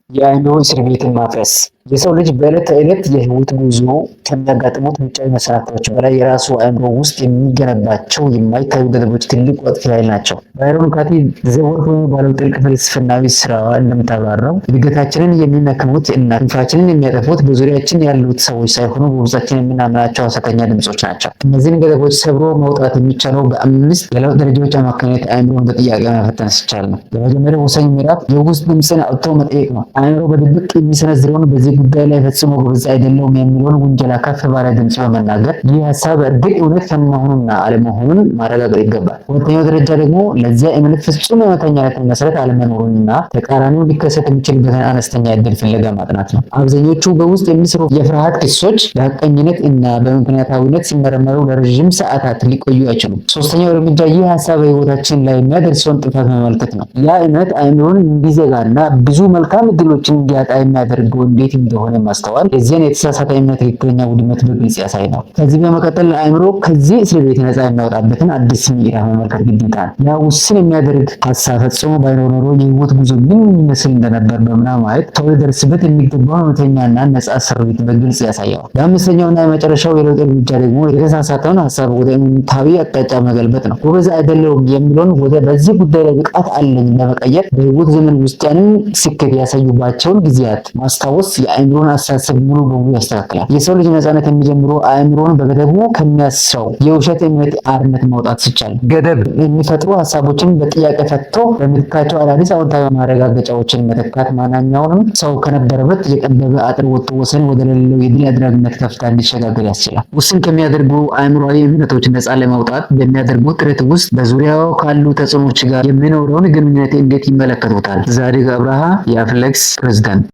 የአእምሮ እስር ቤትን ማፍረስ የሰው ልጅ በዕለት ተዕለት የህይወት ጉዞ ከሚያጋጥሙት ውጫዊ መሰናክሎች በላይ የራሱ አእምሮ ውስጥ የሚገነባቸው የማይታዩ ገደቦች ትልቅ አጥፊ ኃይል ናቸው። ባይሮን ካቲ ዘወርፍ በሚባለው ጥልቅ ፍልስፍናዊ ስራዋ እንደምታብራራው እድገታችንን የሚመክኑት እና ክንፋችንን የሚያጠፉት በዙሪያችን ያሉት ሰዎች ሳይሆኑ በውስጣችን የምናምናቸው ሐሰተኛ ድምጾች ናቸው። እነዚህን ገደቦች ሰብሮ መውጣት የሚቻለው በአምስት የለውጥ ደረጃዎች አማካኝነት አእምሮን በጥያቄ መፈተን ሲቻል ነው። የመጀመሪያው ወሳኝ ምዕራፍ የውስጥ ድምፅን አውጥቶ መጠየቅ ነው። አእምሮ በድብቅ የሚሰነዝረውን በዚህ ጉዳይ ላይ ፈጽሞ ጎበዝ አይደለሁም የሚለውን ውንጀላ ከፍ ባለ ድምጽ በመናገር ይህ ሀሳብ እርግጥ እውነት መሆኑንና አለመሆኑን ማረጋገጥ ይገባል። ሁለተኛው ደረጃ ደግሞ ለዚያ እምነት ፍጹም እውነተኛነትን መሰረት አለመኖሩንና ተቃራኒው ሊከሰት የሚችልበትን አነስተኛ እድል ፍለጋ ማጥናት ነው። አብዛኞቹ በውስጥ የሚሰሩ የፍርሃት ክሶች በሐቀኝነት እና በምክንያታዊነት ሲመረመሩ ለረዥም ሰዓታት ሊቆዩ አይችሉም። ሶስተኛው እርምጃ ይህ ሀሳብ በህይወታችን ላይ የሚያደርሰውን ጥፋት መመልከት ነው። ያ እምነት አእምሮን እንዲዘጋና ብዙ መልካም እድሎችን እንዲያጣ የሚያደርገው እንዴት እንደሆነ ማስተዋል የዚህን የተሳሳተ እምነት ትክክለኛ ውድመት በግልጽ ያሳይ ነው። ከዚህ በመቀጠል አእምሮ ከዚህ እስር ቤት ነፃ የሚያወጣበትን አዲስ ምዕራፍ መመልከት ግዴታ ነው። ያ ውስን የሚያደርግ ሀሳብ ፈጽሞ ባይኖር ኖሮ የህይወት ጉዞ ምን ይመስል እንደነበር በምናብ ማየት ሰው ሊደርስበት የሚገባውን እውነተኛና ነፃ ስሪት በግልጽ ያሳየዋል። የአምስተኛውና የመጨረሻው የለውጥ እርምጃ ደግሞ የተሳሳተውን ሀሳብ ወደ እውነታዊ አቅጣጫ መገልበጥ ነው። ጎበዝ አይደለሁም የሚለውን ወደ በዚህ ጉዳይ ላይ ብቃት አለኝ ለመቀየር በህይወት ዘመን ውስጥ ያንን ስኬት ያሳዩባቸውን ጊዜያት ማስታወስ የአእምሮን አስተሳሰብ ሙሉ በሙሉ ያስተካክላል። የሰው ልጅ ነፃነት የሚጀምረው አእምሮን በገደቡ ከሚያስረው የውሸት እምነት አርነት መውጣት ሲቻል፣ ገደብ የሚፈጥሩ ሀሳቦችን በጥያቄ ፈትቶ በምትካቸው አዳዲስ አዎንታዊ ማረጋገጫዎችን መተካት ማንኛውንም ሰው ከነበረበት የጠበበ አጥር ወጥቶ ወሰን ወደሌለው የድል አድራጊነት ከፍታ እንዲሸጋገር ያስችላል። ውስን ከሚያደርጉ አእምሮአዊ እምነቶች ነፃ ለማውጣት በሚያደርጉት ጥረት ውስጥ በዙሪያው ካሉ ተጽዕኖዎች ጋር የሚኖረውን ግንኙነት እንዴት ይመለከቱታል? ዛዲግ አብርሃ የአፍሌክስ ፕሬዝዳንት